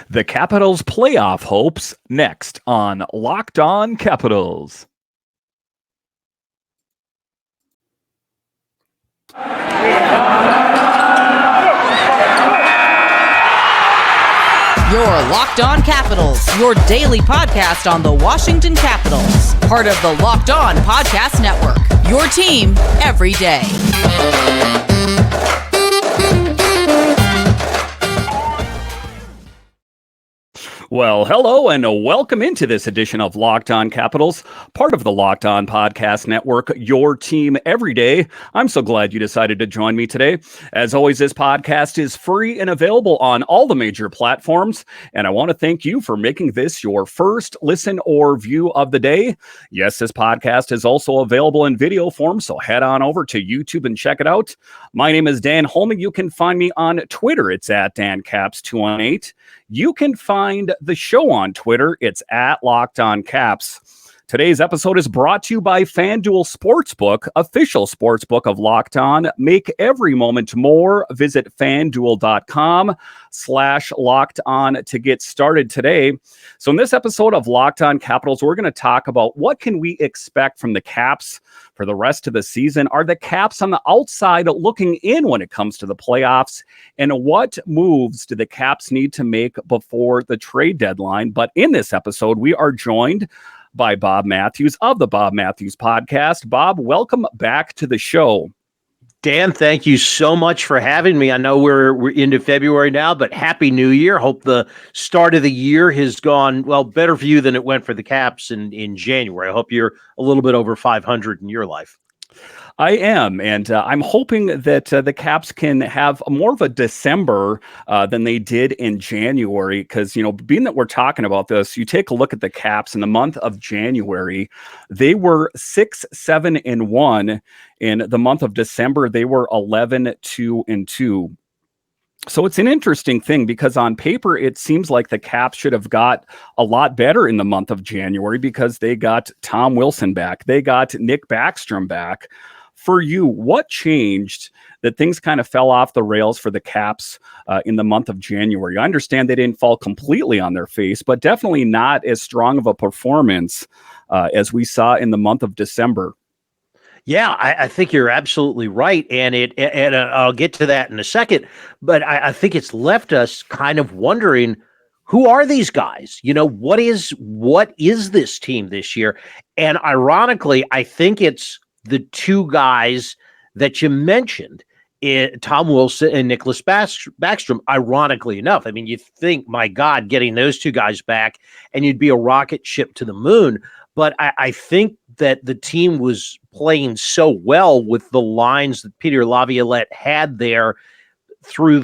The Capitals playoff hopes next on Locked On Capitals. Your Locked On Capitals, your daily podcast on the Washington Capitals. Part of the Locked On Podcast Network, your team every day. Well, hello and welcome into this edition of Locked On Capitals, part of the Locked On Podcast Network, your team every day. I'm so glad you decided to join me today. As always, this podcast is free and available on all the major platforms, and I want to thank you for making this your first listen or view of the day. Yes, this podcast is also available in video form, so head on over to YouTube and check it out. My name is Dan Holman. You can find me on Twitter. It's at DanCaps218. You can find the show on Twitter. It's at Locked On Caps. Today's episode is brought to you by FanDuel Sportsbook, official sportsbook of Locked On. Make every moment more. Visit FanDuel.com/Locked On to get started today. So in this episode of Locked On Capitals, we're going to talk about what can we expect from the Caps for the rest of the season. Are the Caps on the outside looking in when it comes to the playoffs? And what moves do the Caps need to make before the trade deadline? But in this episode, we are joined by Bob Matthews of the Bob Matthews Podcast. Bob, welcome back to the show. Dan, thank you so much for having me. I know we're into February now, but Happy New Year. Hope the start of the year has gone, well, better for you than it went for the Caps in January. I hope you're a little bit over 500 in your life. I am, and I'm hoping that the Caps can have more of a December than they did in January, because, being that we're talking about this, you take a look at the Caps in the month of January, they were 6-7-1. In the month of December, they were 11-2-2. So it's an interesting thing because on paper, it seems like the Caps should have got a lot better in the month of January because they got Tom Wilson back. They got Nick Backstrom back. For you, what changed that things kind of fell off the rails for the Caps in the month of January? I understand they didn't fall completely on their face, but definitely not as strong of a performance as we saw in the month of December. Yeah, I think you're absolutely right, and I'll get to that in a second. But I think it's left us kind of wondering, who are these guys? What is this team this year? And ironically, I think it's the two guys that you mentioned, Tom Wilson and Nicholas Backstrom. Ironically enough, I mean, you think, my God, getting those two guys back, and you'd be a rocket ship to the moon. But I think that the team was playing so well with the lines that Peter Laviolette had there through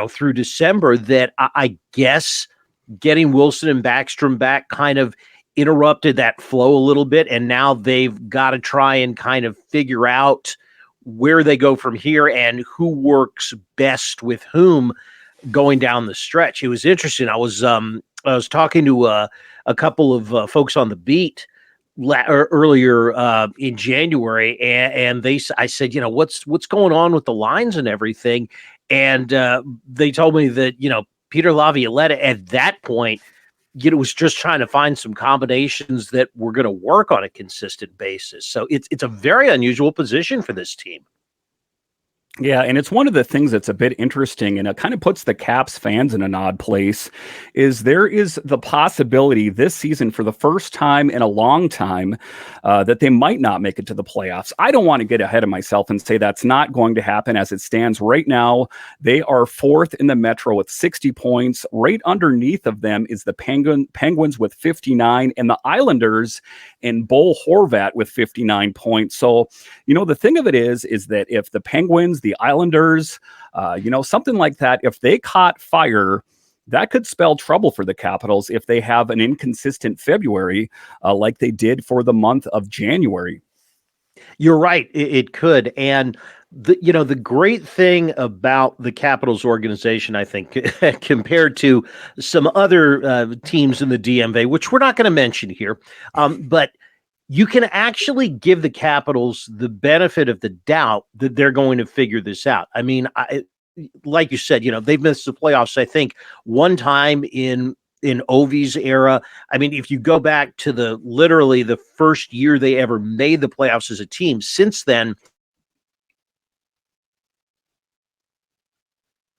through December that I guess getting Wilson and Backstrom back kind of interrupted that flow a little bit. And now they've got to try and kind of figure out where they go from here and who works best with whom going down the stretch. It was interesting. I was talking to a couple of folks on the beat earlier in January, and I said, what's going on with the lines and everything, and they told me that Peter Laviolette at that point was just trying to find some combinations that were going to work on a consistent basis. So it's a very unusual position for this team. Yeah, and it's one of the things that's a bit interesting, and it kind of puts the Caps fans in an odd place, is there is the possibility this season for the first time in a long time that they might not make it to the playoffs. I don't want to get ahead of myself and say that's not going to happen. As it stands right now, they are fourth in the Metro with 60 points. Right underneath of them is the Penguins with 59, and the Islanders and Bo Horvat with 59 points. So, the thing of it is that if the Penguins, the Islanders, something like that, if they caught fire, that could spell trouble for the Capitals if they have an inconsistent February like they did for the month of January. You're right. It could. And the great thing about the Capitals organization, I think, compared to some other teams in the DMV, which we're not going to mention here, but you can actually give the Capitals the benefit of the doubt that they're going to figure this out. I mean, like you said, they've missed the playoffs, I think, one time in Ovi's era. I mean, if you go back to literally the first year they ever made the playoffs as a team, since then,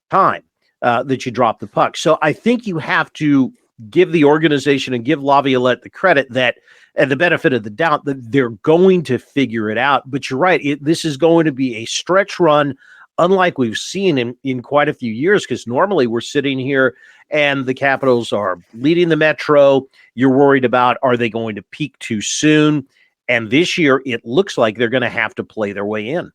time that you drop the puck. So I think you have to give the organization and give Laviolette the credit that, and the benefit of the doubt, that they're going to figure it out. But you're right, this is going to be a stretch run unlike we've seen in quite a few years, because normally we're sitting here and the Capitals are leading the Metro. You're worried about, are they going to peak too soon? And this year, it looks like they're going to have to play their way in.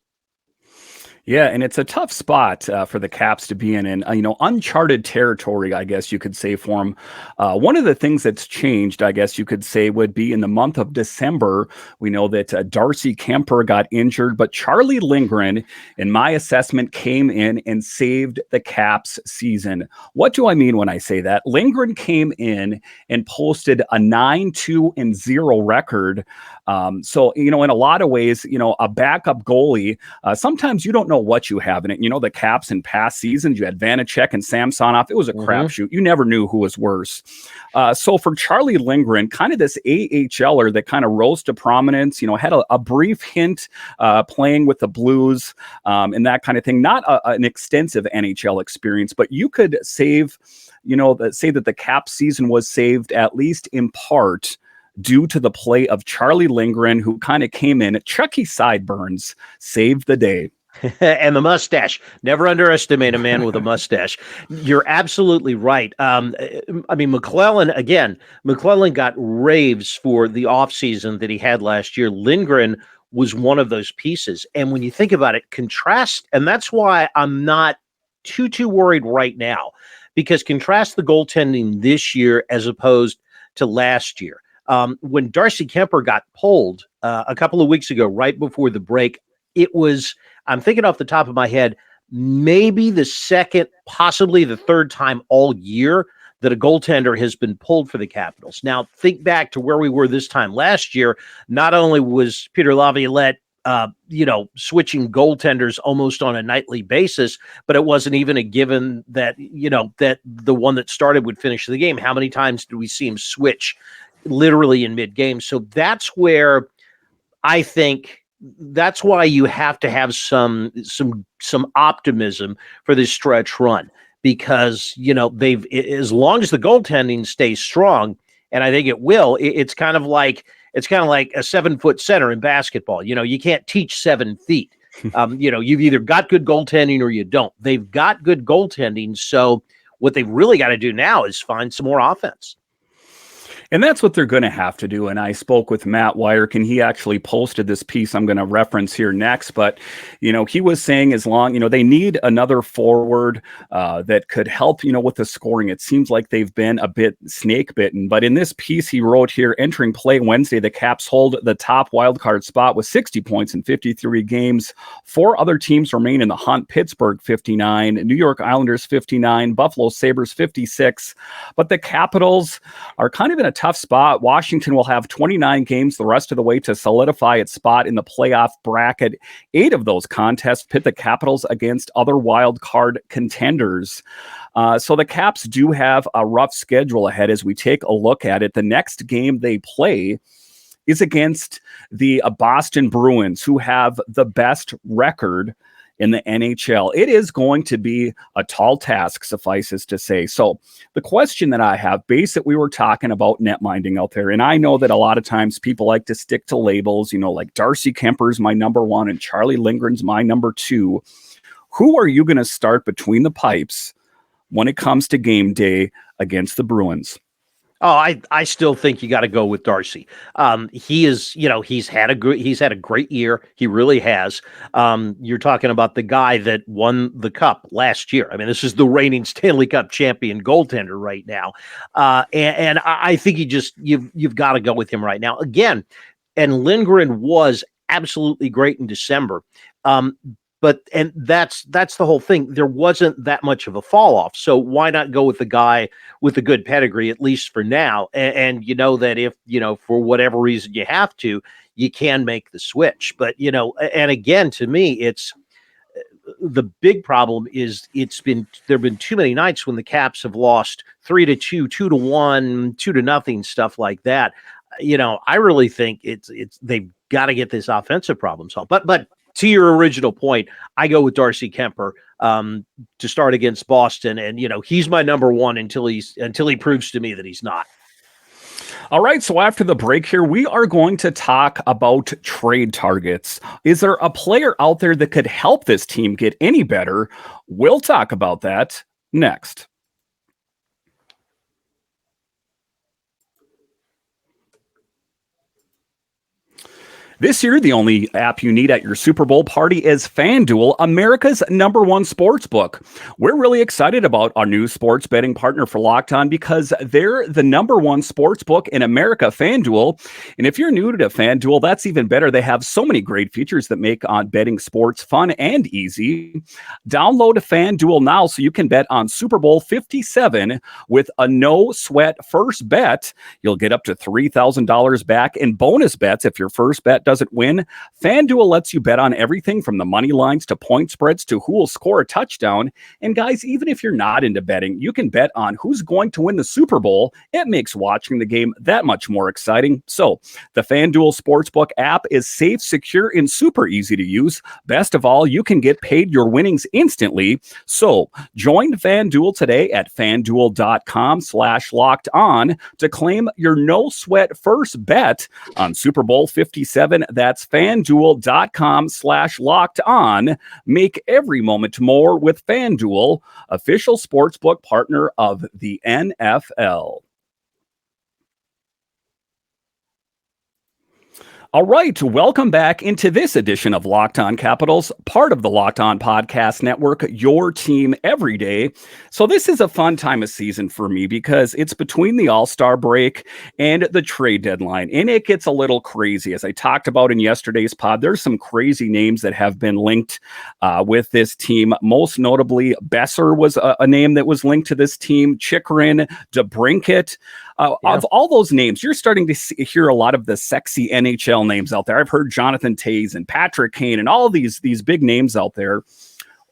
Yeah, and it's a tough spot for the Caps to be in, and uncharted territory, I guess you could say, for them. One of the things that's changed, I guess you could say, would be in the month of December. We know that Darcy Kemper got injured, but Charlie Lindgren, in my assessment, came in and saved the Caps season. What do I mean when I say that? Lindgren came in and posted a 9-2-0 record. So, in a lot of ways, a backup goalie, sometimes you don't know what you have in it. The Caps in past seasons, you had Vanacek and Samsonov. It was a crapshoot. You never knew who was worse. So for Charlie Lindgren, kind of this AHLer that kind of rose to prominence, had a brief hint playing with the Blues and that kind of thing. Not an extensive NHL experience, but you could say that the Caps season was saved at least in part due to the play of Charlie Lindgren, who kind of came in. Chucky Sideburns saved the day. And the mustache. Never underestimate a man with a mustache. You're absolutely right. Maclellan got raves for the offseason that he had last year. Lindgren was one of those pieces. And when you think about it, contrast, and that's why I'm not too worried right now, because contrast the goaltending this year as opposed to last year. When Darcy Kemper got pulled a couple of weeks ago, right before the break, it was, I'm thinking off the top of my head, maybe the second, possibly the third time all year that a goaltender has been pulled for the Capitals. Now, think back to where we were this time last year. Not only was Peter Laviolette, switching goaltenders almost on a nightly basis, but it wasn't even a given that, that the one that started would finish the game. How many times did we see him switch literally in mid-game? So that's where I think, that's why you have to have some optimism for this stretch run, because they've, as long as the goaltending stays strong, and I think it will, it's kind of like a 7-foot center in basketball. You can't teach 7 feet. You've either got good goaltending or you don't. They've got good goaltending, so what they've really got to do now is find some more offense. And that's what they're going to have to do. And I spoke with Matt Wyrick, and he actually posted this piece I'm going to reference here next. But, he was saying as long, they need another forward that could help, with the scoring. It seems like they've been a bit snake bitten. But in this piece he wrote here, entering play Wednesday, the Caps hold the top wildcard spot with 60 points in 53 games. 4 other teams remain in the hunt. Pittsburgh 59, New York Islanders 59, Buffalo Sabres 56. But the Capitals are kind of in a tough spot. Washington will have 29 games the rest of the way to solidify its spot in the playoff bracket. 8 of those contests pit the Capitals against other wild card contenders. So the Caps do have a rough schedule ahead as we take a look at it. The next game they play is against the Boston Bruins, who have the best record in the NHL. It is going to be a tall task, suffices to say. So the question that I have, we were talking about net minding out there, and I know that a lot of times people like to stick to labels, like Darcy Kemper's my number 1 and Charlie Lindgren's my number 2. Who are you going to start between the pipes when it comes to game day against the Bruins? Oh, I still think you got to go with Darcy. He is, he's had a great year. He really has. You're talking about the guy that won the cup last year. I mean, this is the reigning Stanley Cup champion goaltender right now. And I think you've got to go with him right now again. And Lindgren was absolutely great in December. But that's the whole thing. There wasn't that much of a fall off. So why not go with the guy with a good pedigree, at least for now? And that if, for whatever reason you have to, you can make the switch. But, and again, to me, it's the big problem is there've been too many nights when the Caps have lost 3-2, 2-1, 2-0, stuff like that. I really think it's they've got to get this offensive problem solved. But to your original point, I go with Darcy Kemper to start against Boston, and he's my number one until he proves to me that he's not. All right, so after the break here, we are going to talk about trade targets. Is there a player out there that could help this team get any better? We'll talk about that next. This year, the only app you need at your Super Bowl party is FanDuel, America's #1 sports book. We're really excited about our new sports betting partner for Locked On because they're the #1 sports book in America, FanDuel. And if you're new to FanDuel, that's even better. They have so many great features that make on betting sports fun and easy. Download FanDuel now so you can bet on Super Bowl 57 with a no-sweat first bet. You'll get up to $3,000 back in bonus bets if your first bet doesn't win. FanDuel lets you bet on everything from the money lines to point spreads to who will score a touchdown. And guys, even if you're not into betting, you can bet on who's going to win the Super Bowl. It makes watching the game that much more exciting. So the FanDuel Sportsbook app is safe, secure, and super easy to use. Best of all, you can get paid your winnings instantly. So join FanDuel today at FanDuel.com/locked on to claim your no sweat first bet on Super Bowl 57. That's FanDuel.com/locked on. Make every moment more with FanDuel, official sportsbook partner of the NFL. All right, welcome back into this edition of Locked On Capitals, part of the Locked On Podcast Network, your team every day. So this is a fun time of season for me because it's between the All-Star break and the trade deadline, and it gets a little crazy. As I talked about in yesterday's pod, there's some crazy names that have been linked with this team. Most notably, Besser was a name that was linked to this team, Chychrun, DeBrincat. Of all those names, you're starting to hear a lot of the sexy NHL names out there. I've heard Jonathan Toews and Patrick Kane and all of these big names out there.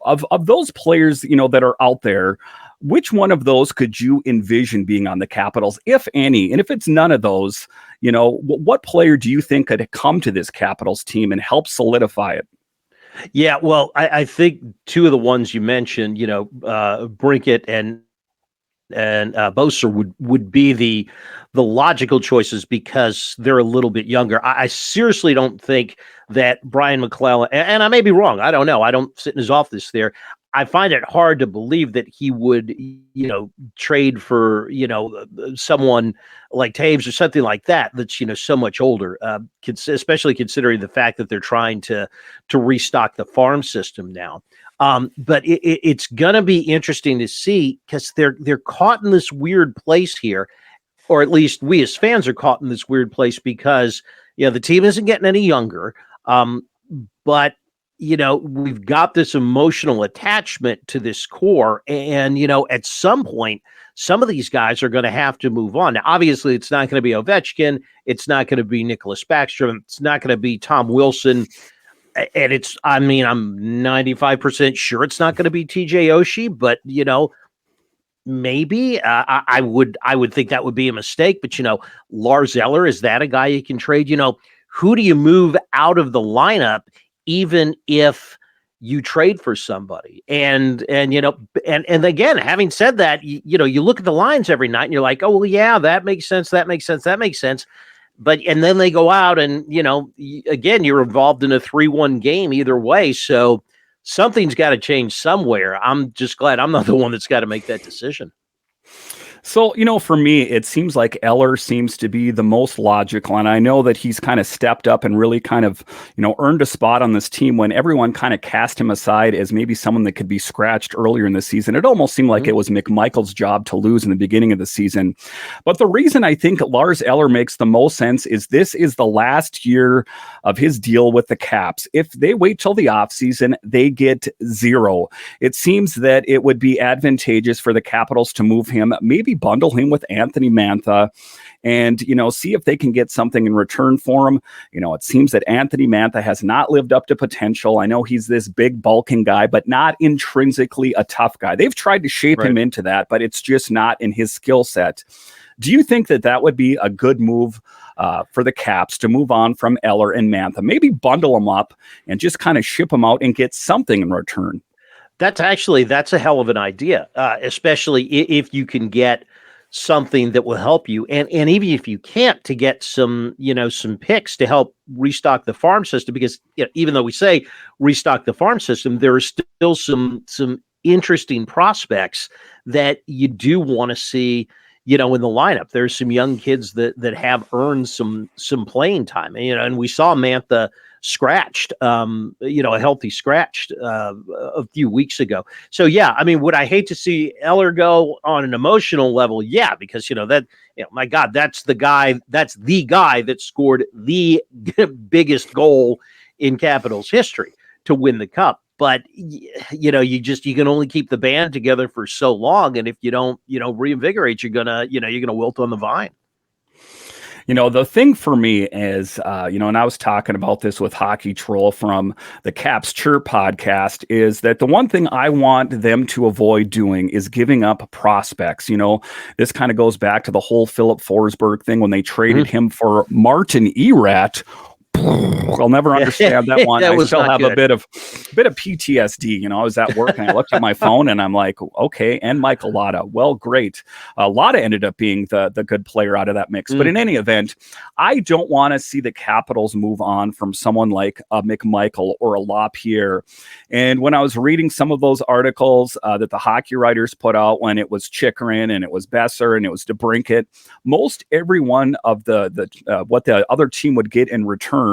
Of those players, that are out there, which one of those could you envision being on the Capitals, if any? And if it's none of those, what player do you think could come to this Capitals team and help solidify it? Yeah, well, I think two of the ones you mentioned, Brinkett and Boser would be the logical choices because they're a little bit younger. I seriously don't think that Brian Maclellan, and I may be wrong, I don't know, I don't sit in his office there. I find it hard to believe that he would, trade for, someone like Toews or something like that that's, so much older, especially considering the fact that they're trying to restock the farm system now. But it's going to be interesting to see because they're caught in this weird place here, or at least we as fans are caught in this weird place because, the team isn't getting any younger. But, we've got this emotional attachment to this core. And, at some point, some of these guys are going to have to move on. Now, obviously, it's not going to be Ovechkin. It's not going to be Nicholas Backstrom. It's not going to be Tom Wilson. And I'm 95% sure it's not going to be TJ Oshie, but, maybe I would think that would be a mistake. But, Lars Eller, is that a guy you can trade? Who do you move out of the lineup, even if you trade for somebody? And again, having said that, you look at the lines every night and you're like, oh, well, yeah, that makes sense. That makes sense. That makes sense. And then they go out and, again, you're involved in a 3-1 game either way. So something's got to change somewhere. I'm just glad I'm not the one that's got to make that decision. So, for me, it seems like Eller seems to be the most logical. And I know that he's kind of stepped up and really kind of, earned a spot on this team when everyone kind of cast him aside as maybe someone that could be scratched earlier in the season. It almost seemed like it was McMichael's job to lose in the beginning of the season. But the reason I think Lars Eller makes the most sense is this is the last year of his deal with the Caps. If they wait till the offseason, they get zero. It seems that it would be advantageous for the Capitals to move him maybe maybe bundle him with Anthony Mantha and, see if they can get something in return for him. It seems that Anthony Mantha has not lived up to potential. I know he's this big bulking guy, but not intrinsically a tough guy. They've tried to shape him into that, but it's just not in his skill set. Do you think that would be a good move for the Caps to move on from Eller and Mantha? Maybe bundle them up and just kind of ship them out and get something in return. That's a hell of an idea, especially if you can get something that will help you. And even if you can't, to get some picks to help restock the farm system, because even though we say restock the farm system, there are still some interesting prospects that you do want to see in the lineup. There's some young kids that have earned some playing time, and we saw Mantha scratched, a healthy scratched a few weeks ago. So would I hate to see Eller go on an emotional level? Yeah, because my God, that's the guy that scored the biggest goal in Capitals history to win the Cup. But you can only keep the band together for so long, and if you don't reinvigorate, you're gonna wilt on the vine. The thing for me is, and I was talking about this with Hockey Troll from the Caps Chirp podcast, is that the one thing I want them to avoid doing is giving up prospects. This kind of goes back to the whole Philip Forsberg thing when they traded him for Martin Erat. I'll never understand that one. I still have a bit of PTSD. I was at work and I looked at my phone and I'm like, okay, and Michael Lotta. Well, great. Lotta ended up being the good player out of that mix. But in any event, I don't want to see the Capitals move on from someone like a McMichael or a LaPierre. And when I was reading some of those articles that the hockey writers put out, when it was Chychrun and it was Besser and it was DeBrincat, most every one of the what the other team would get in return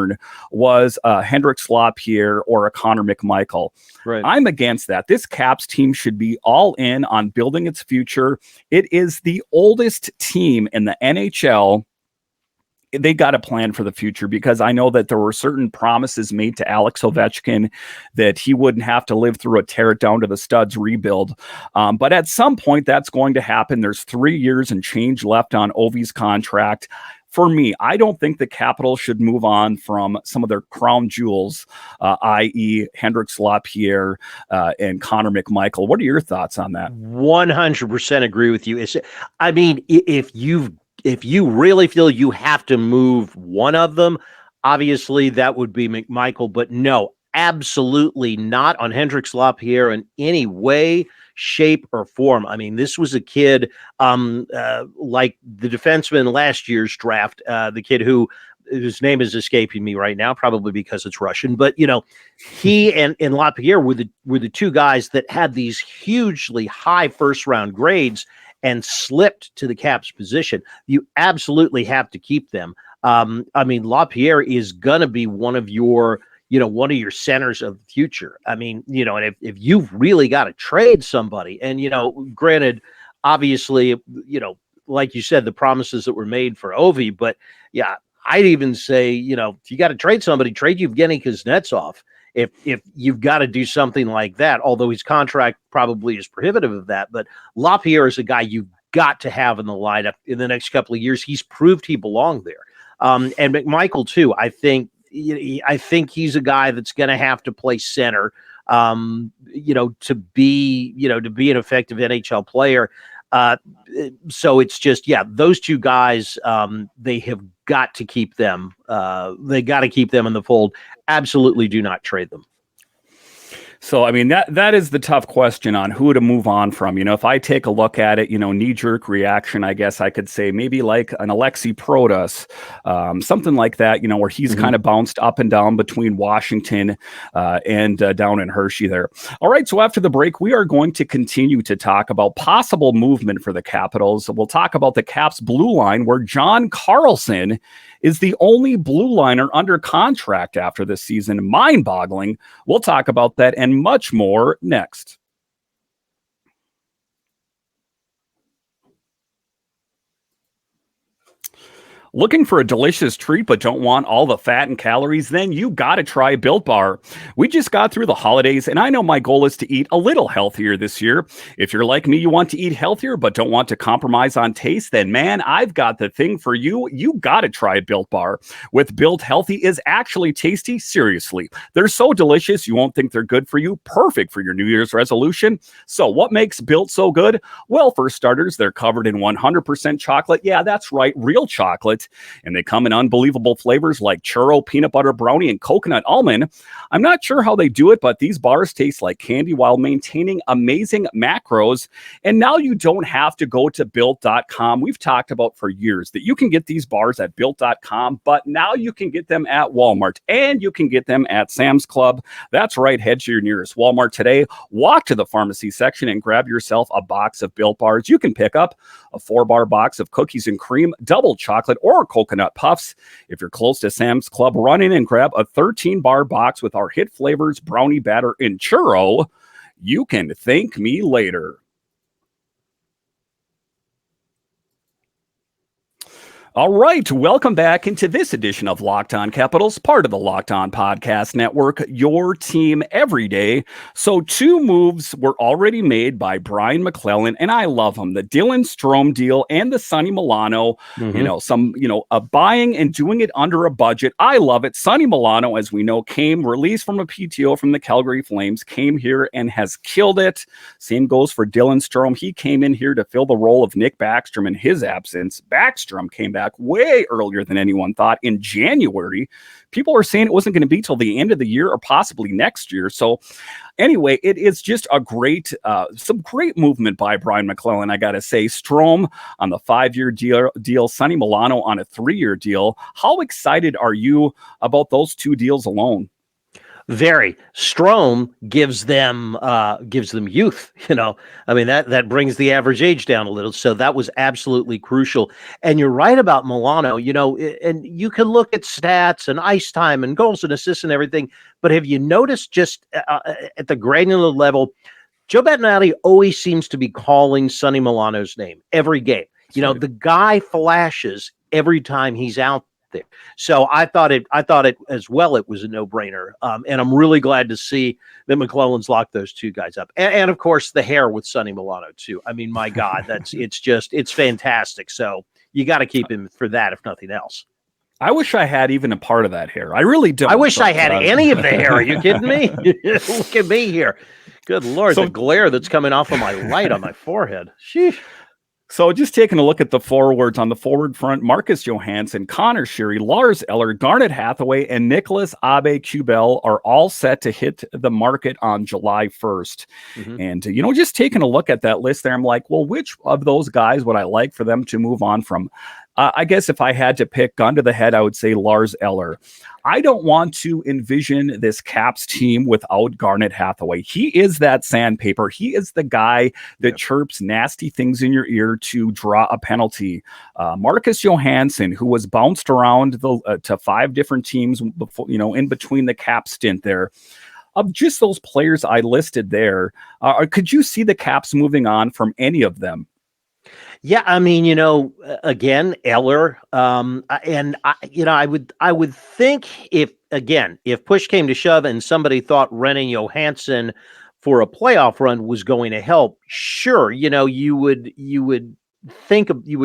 was Hendrix LaPierre or a Connor McMichael. Right. I'm against that. This Caps team should be all in on building its future. It is the oldest team in the NHL. They got a plan for the future, because I know that there were certain promises made to Alex Ovechkin that he wouldn't have to live through a tear it down to the studs rebuild. But at some point that's going to happen. There's 3 years and change left on Ovi's contract. For me, I don't think the Capitals should move on from some of their crown jewels, i.e. Hendrix LaPierre and Connor McMichael. What are your thoughts on that? 100% agree with you. If you really feel you have to move one of them, obviously that would be McMichael, but no, absolutely not on Hendrix LaPierre in any way, shape, or form. This was a kid like the defenseman last year's draft, the kid whose name is escaping me right now, probably because it's Russian, but he and LaPierre were the two guys that had these hugely high first round grades and slipped to the Caps position. You absolutely have to keep them. LaPierre is going to be one of your centers of the future. And if you've really got to trade somebody, and, granted, obviously, like you said, the promises that were made for Ovi, but yeah, I'd even say, if you got to trade somebody, trade Yevgeny Kuznetsov. If you've got to do something like that, although his contract probably is prohibitive of that, but LaPierre is a guy you've got to have in the lineup in the next couple of years. He's proved he belonged there. And McMichael too. I think he's a guy that's going to have to play center, to be an effective NHL player. So it's just, those two guys, they have got to keep them. They got to keep them in the fold. Absolutely do not trade them. So, that is the tough question on who to move on from. If I take a look at it, knee-jerk reaction, I guess I could say maybe like an Alexei Protas, something like that, where he's kind of bounced up and down between Washington and down in Hershey there. All right, so after the break, we are going to continue to talk about possible movement for the Capitals. We'll talk about the Caps blue line, where John Carlson is the only blue liner under contract after this season. Mind-boggling. We'll talk about that and much more next. Looking for a delicious treat but don't want all the fat and calories? Then you gotta try Built Bar. We just got through the holidays, and I know my goal is to eat a little healthier this year. If you're like me, you want to eat healthier but don't want to compromise on taste, then man, I've got the thing for you. You gotta try Built Bar. With Built, healthy is actually tasty. Seriously. They're so delicious, you won't think they're good for you. Perfect for your New Year's resolution. So what makes Built so good? Well, for starters, they're covered in 100% chocolate. Yeah, that's right, real chocolate. And they come in unbelievable flavors like churro, peanut butter brownie, and coconut almond. I'm not sure how they do it, but these bars taste like candy while maintaining amazing macros. And now you don't have to go to Built.com. We've talked about for years that you can get these bars at Built.com, but now you can get them at Walmart and you can get them at Sam's Club. That's right. Head to your nearest Walmart today, walk to the pharmacy section, and grab yourself a box of Built Bars. You can pick up a 4-bar box of cookies and cream, double chocolate, or coconut puffs. If you're close to Sam's Club, run in and grab a 13-bar box with our hit flavors, brownie batter, and churro. You can thank me later. All right, welcome back into this edition of Locked On Capitals, part of the Locked On Podcast Network, your team every day. So 2 moves were already made by Brian Maclellan, and I love them. The Dylan Strome deal and the Sonny Milano, buying and doing it under a budget. I love it. Sonny Milano, as we know, came released from a PTO from the Calgary Flames, came here and has killed it. Same goes for Dylan Strome. He came in here to fill the role of Nick Backstrom in his absence. Backstrom came back way earlier than anyone thought in January. People were saying it wasn't going to be till the end of the year or possibly next year. So anyway, it is just a great, some great movement by Brian Maclellan. I got to say, Strome on the 5-year deal, Sonny Milano on a 3-year deal. How excited are you about those 2 deals alone? Very. Strome gives them youth. I mean, that brings the average age down a little. So that was absolutely crucial. And you're right about Milano. And you can look at stats and ice time and goals and assists and everything. But have you noticed just at the granular level, Joe Bettinelli always seems to be calling Sonny Milano's name every game. The guy flashes every time he's out there. So I thought it as well. It was a no-brainer, and I'm really glad to see that McClellan's locked those 2 guys up, and of course the hair with Sonny Milano too. I mean, my God, it's fantastic. So you got to keep him for that, if nothing else. I wish I had even a part of that hair. I really don't. I wish I had any of the hair. Are you kidding me? Look at me here. Good Lord, the glare that's coming off of my light on my forehead. Sheesh. So just taking a look at the forwards on the forward front, Marcus Johansson, Connor Sheary, Lars Eller, Garnet Hathaway, and Nicholas Aube-Kubel are all set to hit the market on July 1st. Mm-hmm. And, just taking a look at that list there, I'm like, well, which of those guys would I like for them to move on from? I guess if I had to pick gun to the head, I would say Lars Eller. I don't want to envision this Caps team without Garnet Hathaway. He is that sandpaper. He is the guy that chirps nasty things in your ear to draw a penalty. Marcus Johansson, who was bounced around to 5 different teams before, in between the Cap stint there. Of just those players I listed there, could you see the Caps moving on from any of them? Yeah, I mean, again, Eller, and I would think if push came to shove and somebody thought Renan Johansson for a playoff run was going to help, sure, you would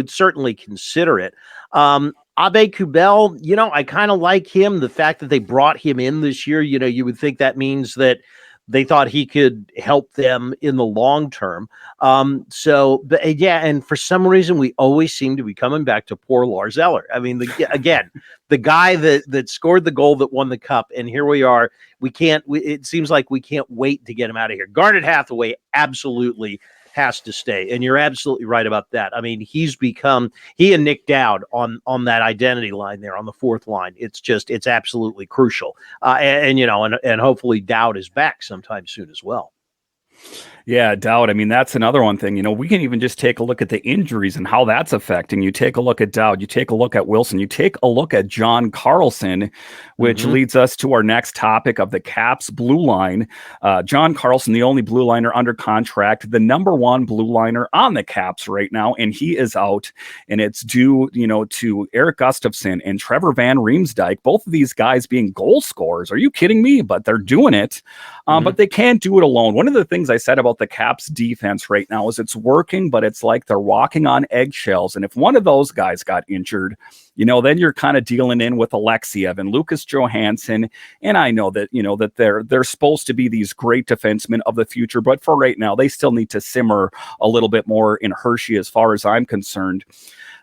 certainly consider it. Aube-Kubel, I kind of like him. The fact that they brought him in this year, you would think that means that they thought he could help them in the long term. And for some reason, we always seem to be coming back to poor Lars Eller. I mean, the guy that scored the goal that won the cup, and here we are. It seems like we can't wait to get him out of here. Garnet Hathaway absolutely has to stay, and you're absolutely right about that. I mean, he and Nick Dowd on that identity line there on the 4th line. It's absolutely crucial, and hopefully Dowd is back sometime soon as well. Yeah, Dowd. I mean, that's another one thing. We can even just take a look at the injuries and how that's affecting. You take a look at Dowd, you take a look at Wilson, you take a look at John Carlson, which leads us to our next topic of the Caps blue line. John Carlson, the only blue liner under contract, the number one blue liner on the Caps right now, and he is out. And it's due, to Eric Gustafsson and Trevor Van Riemsdyk, both of these guys being goal scorers. Are you kidding me? But they're doing it. But they can't do it alone. One of the things I said about the Caps defense right now is it's working, but it's like they're walking on eggshells. And if one of those guys got injured, then you're kind of dealing in with Alexiev and Lucas Johansson. And I know that, that they're supposed to be these great defensemen of the future, but for right now, they still need to simmer a little bit more in Hershey as far as I'm concerned.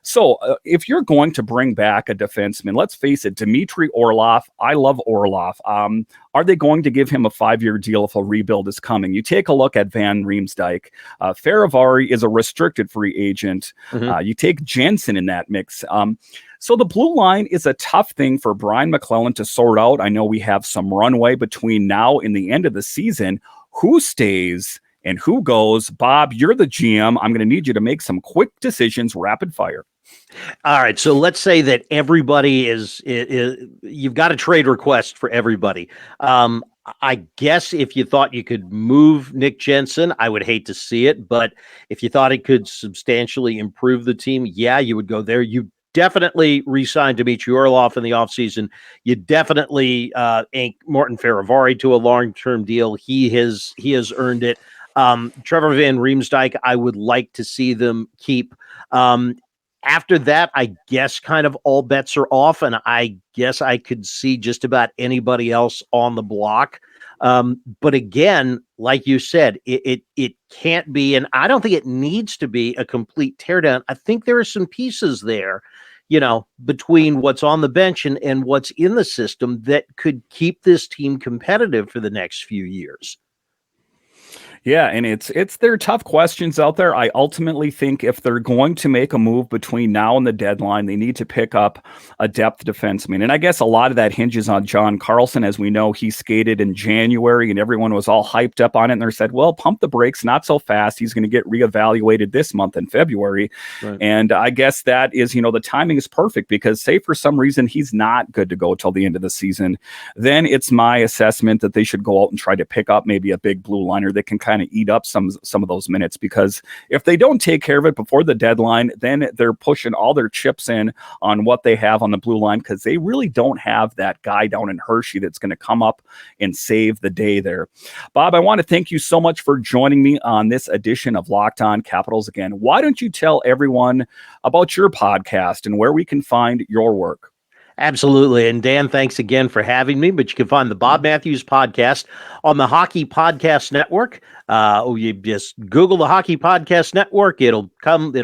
So if you're going to bring back a defenseman, let's face it, Dmitry Orlov, I love Orlov. Are they going to give him a 5-year deal if a rebuild is coming? You take a look at Van Riemsdyk. Faravari is a restricted free agent. You take Jensen in that mix. So the blue line is a tough thing for Brian Maclellan to sort out. I know we have some runway between now and the end of the season. Who stays and who goes? Bob, you're the GM. I'm going to need you to make some quick decisions, rapid fire. All right. So let's say that everybody is you've got a trade request for everybody. I guess if you thought you could move Nick Jensen, I would hate to see it. But if you thought it could substantially improve the team, yeah, you would go there. You definitely re-signed Dmitry Orlov in the offseason. You definitely inked Morton Faravari to a long-term deal. He has earned it. Trevor Van Riemsdyk, I would like to see them keep. After that, I guess kind of all bets are off, and I guess I could see just about anybody else on the block. But again, like you said, it can't be, and I don't think it needs to be a complete teardown. I think there are some pieces there, between what's on the bench and what's in the system that could keep this team competitive for the next few years. Yeah, and they're tough questions out there. I ultimately think if they're going to make a move between now and the deadline, they need to pick up a depth defenseman. And I guess a lot of that hinges on John Carlson. As we know, he skated in January and everyone was all hyped up on it. And they said, well, pump the brakes, not so fast. He's going to get reevaluated this month in February. Right. And I guess that is, the timing is perfect because say for some reason he's not good to go till the end of the season, then it's my assessment that they should go out and try to pick up maybe a big blue liner that can kind of eat up some of those minutes, because if they don't take care of it before the deadline, then they're pushing all their chips in on what they have on the blue line, because they really don't have that guy down in Hershey that's going to come up and save the day there. Bob, I want to thank you so much for joining me on this edition of Locked On Capitals. Again, why don't you tell everyone about your podcast and where we can find your work? Absolutely. And Dan, thanks again for having me. But you can find the Bob Matthews podcast on the Hockey Podcast Network. You just Google the Hockey Podcast Network. It'll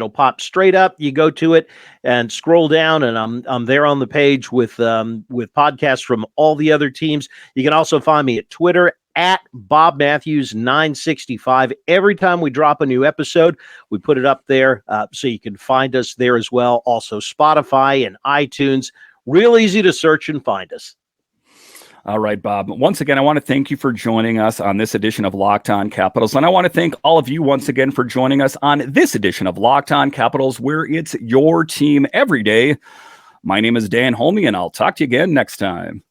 pop straight up. You go to it and scroll down, and I'm there on the page with podcasts from all the other teams. You can also find me at Twitter at Bob Matthews 965. Every time we drop a new episode, we put it up there, so you can find us there as well. Also Spotify and iTunes. Real easy to search and find us. All right, Bob. Once again, I want to thank you for joining us on this edition of Locked On Capitals. And I want to thank all of you once again for joining us on this edition of Locked On Capitals, where it's your team every day. My name is Dan Holme, and I'll talk to you again next time.